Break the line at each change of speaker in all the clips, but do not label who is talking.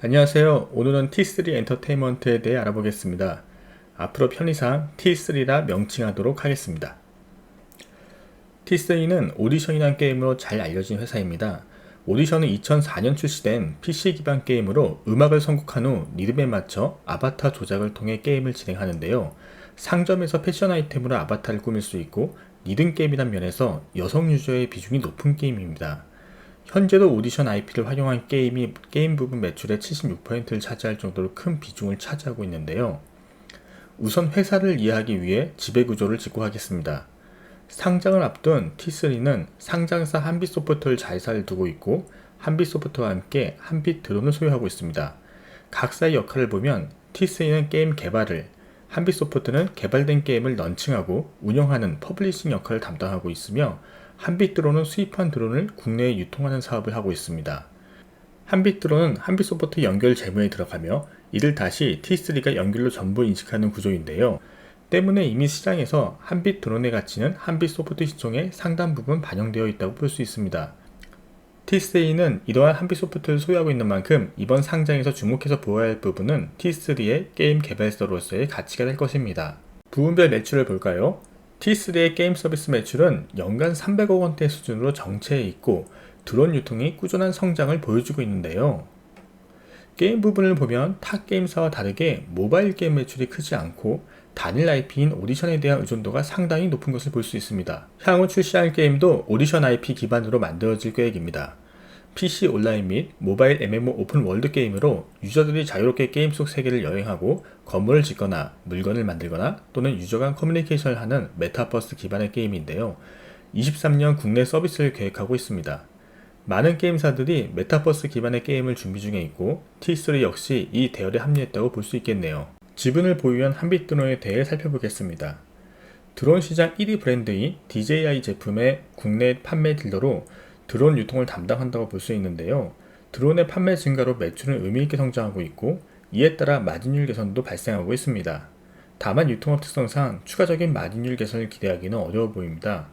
안녕하세요. 오늘은 T3 엔터테인먼트에 대해 알아보겠습니다. 앞으로 편의상 T3라 명칭하도록 하겠습니다. T3는 오디션이라는 게임으로 잘 알려진 회사입니다. 오디션은 2004년 출시된 PC 기반 게임으로 음악을 선곡한 후 리듬에 맞춰 아바타 조작을 통해 게임을 진행하는데요. 상점에서 패션 아이템으로 아바타를 꾸밀 수 있고 리듬 게임이란 면에서 여성 유저의 비중이 높은 게임입니다. 현재도 오디션 IP를 활용한 게임이 게임 부분 매출의 76%를 차지할 정도로 큰 비중을 차지하고 있는데요. 우선 회사를 이해하기 위해 지배구조를 짚고 하겠습니다. 상장을 앞둔 T3는 상장사 한빛소프트를 자회사를 두고 있고 한빛소프트와 함께 한빛드론을 소유하고 있습니다. 각사의 역할을 보면 T3는 게임 개발을, 한빛소프트는 개발된 게임을 런칭하고 운영하는 퍼블리싱 역할을 담당하고 있으며 한빛드론은 수입한 드론을 국내에 유통하는 사업을 하고 있습니다. 한빛드론은 한빛소프트 연결 재무에 들어가며 이를 다시 T3가 연결로 전부 인식하는 구조인데요. 때문에 이미 시장에서 한빛드론의 가치는 한빛소프트 시총의 상당 부분 반영되어 있다고 볼 수 있습니다. T3는 이러한 한빛소프트를 소유하고 있는 만큼 이번 상장에서 주목해서 보아야 할 부분은 T3의 게임 개발사로서의 가치가 될 것입니다. 부분별 매출을 볼까요? T3의 게임 서비스 매출은 연간 300억 원대 수준으로 정체해 있고 드론 유통이 꾸준한 성장을 보여주고 있는데요. 게임 부분을 보면 타 게임사와 다르게 모바일 게임 매출이 크지 않고 단일 IP인 오디션에 대한 의존도가 상당히 높은 것을 볼 수 있습니다. 향후 출시할 게임도 오디션 IP 기반으로 만들어질 계획입니다. PC 온라인 및 모바일 MMO 오픈 월드 게임으로 유저들이 자유롭게 게임 속 세계를 여행하고 건물을 짓거나 물건을 만들거나 또는 유저 간 커뮤니케이션을 하는 메타버스 기반의 게임인데요. 23년 국내 서비스를 계획하고 있습니다. 많은 게임사들이 메타버스 기반의 게임을 준비 중에 있고 T3 역시 이 대열에 합류했다고 볼 수 있겠네요. 지분을 보유한 한빛드론에 대해 살펴보겠습니다. 드론 시장 1위 브랜드인 DJI 제품의 국내 판매 딜러로 드론 유통을 담당한다고 볼 수 있는데요. 드론의 판매 증가로 매출은 의미있게 성장하고 있고 이에 따라 마진율 개선도 발생하고 있습니다. 다만 유통업 특성상 추가적인 마진율 개선을 기대하기는 어려워 보입니다.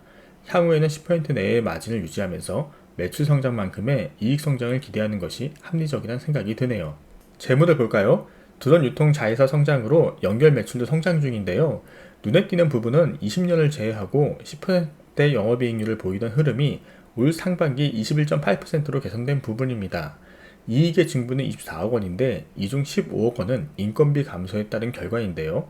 향후에는 10% 내의 마진을 유지하면서 매출 성장만큼의 이익 성장을 기대하는 것이 합리적이라는 생각이 드네요. 재무를 볼까요? 드론 유통 자회사 성장으로 연결 매출도 성장 중인데요. 눈에 띄는 부분은 20년을 제외하고 10%대 영업이익률을 보이던 흐름이 올 상반기 21.8%로 개선된 부분입니다. 이익의 증부는 24억 원인데 이 중 15억 원은 인건비 감소에 따른 결과인데요.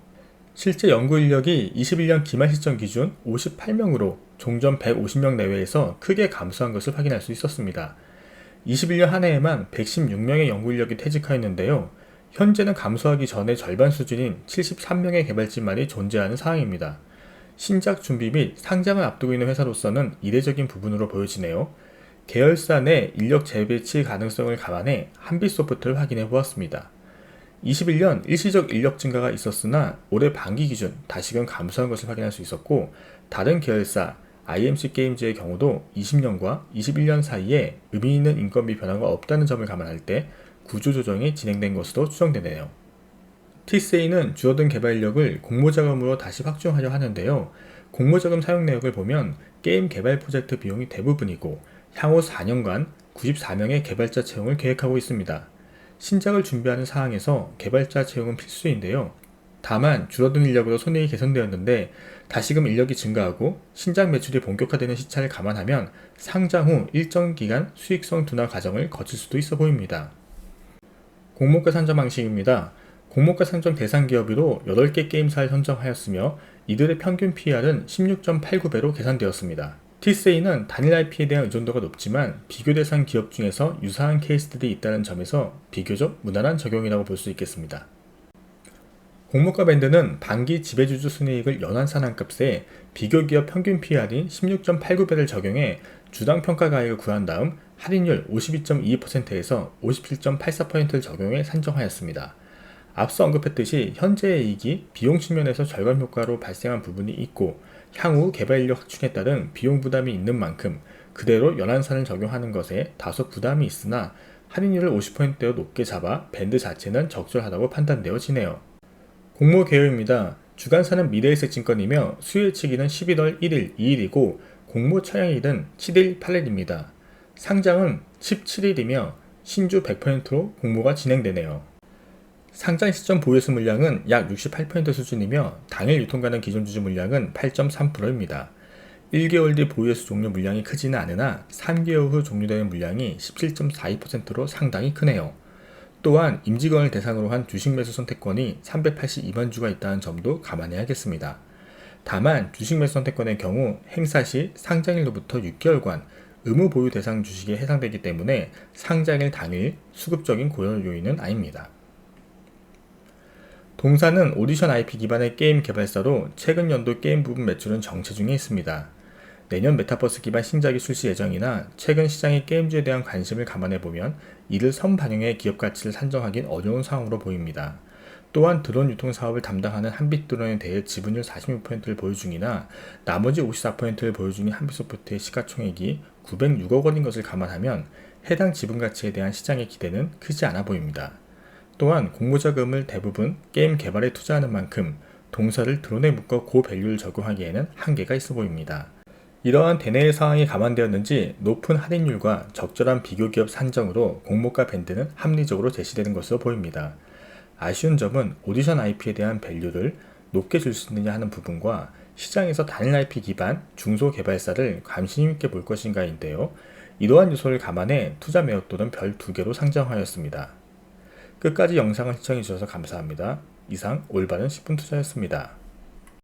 실제 연구 인력이 21년 기말 시점 기준 58명으로 종전 150명 내외에서 크게 감소한 것을 확인할 수 있었습니다. 21년 한 해에만 116명의 연구 인력이 퇴직하였는데요. 현재는 감소하기 전의 절반 수준인 73명의 개발진만이 존재하는 상황입니다. 신작 준비 및 상장을 앞두고 있는 회사로서는 이례적인 부분으로 보여지네요. 계열사 내 인력 재배치 가능성을 감안해 한빛소프트를 확인해 보았습니다. 21년 일시적 인력 증가가 있었으나 올해 반기 기준 다시금 감소한 것을 확인할 수 있었고 다른 계열사 IMC 게임즈의 경우도 20년과 21년 사이에 의미 있는 인건비 변화가 없다는 점을 감안할 때 구조조정이 진행된 것으로 추정되네요. T3는 줄어든 개발 인력을 공모자금으로 다시 확충하려 하는데요. 공모자금 사용 내역을 보면 게임 개발 프로젝트 비용이 대부분이고 향후 4년간 94명의 개발자 채용을 계획하고 있습니다. 신작을 준비하는 상황에서 개발자 채용은 필수인데요. 다만 줄어든 인력으로 손익이 개선되었는데 다시금 인력이 증가하고 신작 매출이 본격화되는 시차를 감안하면 상장 후 일정 기간 수익성 둔화 과정을 거칠 수도 있어 보입니다. 공모가 산정 방식입니다. 공모가 산정 대상 기업으로 8개 게임사를 선정하였으며 이들의 평균 PR은 16.89배로 계산되었습니다. T3는 단일 IP에 대한 의존도가 높지만 비교 대상 기업 중에서 유사한 케이스들이 있다는 점에서 비교적 무난한 적용이라고 볼 수 있겠습니다. 공모가 밴드는 반기 지배주주 순이익을 연한 산환값에 비교 기업 평균 PR인 16.89배를 적용해 주당 평가 가액을 구한 다음 할인율 52.22%에서 57.84%를 적용해 산정하였습니다. 앞서 언급했듯이 현재의 이익이 비용 측면에서 절감 효과로 발생한 부분이 있고 향후 개발 인력 확충에 따른 비용 부담이 있는 만큼 그대로 연한산을 적용하는 것에 다소 부담이 있으나 할인율을 50%로 높게 잡아 밴드 자체는 적절하다고 판단되어지네요. 공모 개요입니다. 주간사는 미래에셋증권이며 수요 예치기는 11월 1일, 2일이고 공모 처형일은 7일, 8일입니다. 상장은 17일이며 신주 100%로 공모가 진행되네요. 상장 시점 보유수 물량은 약 68% 수준이며 당일 유통가능 기존 주주 물량은 8.3%입니다. 1개월 뒤 보유수 종료 물량이 크지는 않으나 3개월 후 종료되는 물량이 17.42%로 상당히 크네요. 또한 임직원을 대상으로 한 주식 매수 선택권이 382만 주가 있다는 점도 감안해야겠습니다. 다만 주식 매수 선택권의 경우 행사 시 상장일로부터 6개월간 의무 보유 대상 주식에 해당되기 때문에 상장일 당일 수급적인 고려 요인은 아닙니다. 동사는 오디션 IP 기반의 게임 개발사로 최근 연도 게임 부분 매출은 정체 중에 있습니다. 내년 메타버스 기반 신작이 출시 예정이나 최근 시장의 게임주에 대한 관심을 감안해보면 이를 선반영해 기업 가치를 산정하긴 어려운 상황으로 보입니다. 또한 드론 유통 사업을 담당하는 한빛드론에 대해 지분율 46%를 보유 중이나 나머지 54%를 보유 중인 한빛소프트의 시가총액이 906억 원인 것을 감안하면 해당 지분 가치에 대한 시장의 기대는 크지 않아 보입니다. 또한 공모자금을 대부분 게임 개발에 투자하는 만큼 동사를 드론에 묶어 고밸류를 적용하기에는 한계가 있어 보입니다. 이러한 대내의 상황이 감안되었는지 높은 할인율과 적절한 비교기업 산정으로 공모가 밴드는 합리적으로 제시되는 것으로 보입니다. 아쉬운 점은 오디션 IP에 대한 밸류를 높게 줄 수 있느냐 하는 부분과 시장에서 단일 IP 기반 중소개발사를 관심 있게 볼 것인가인데요. 이러한 요소를 감안해 투자 매력도는 별 2개로 상정하였습니다. 끝까지 영상을 시청해주셔서 감사합니다. 이상 올바른 10분 투자였습니다.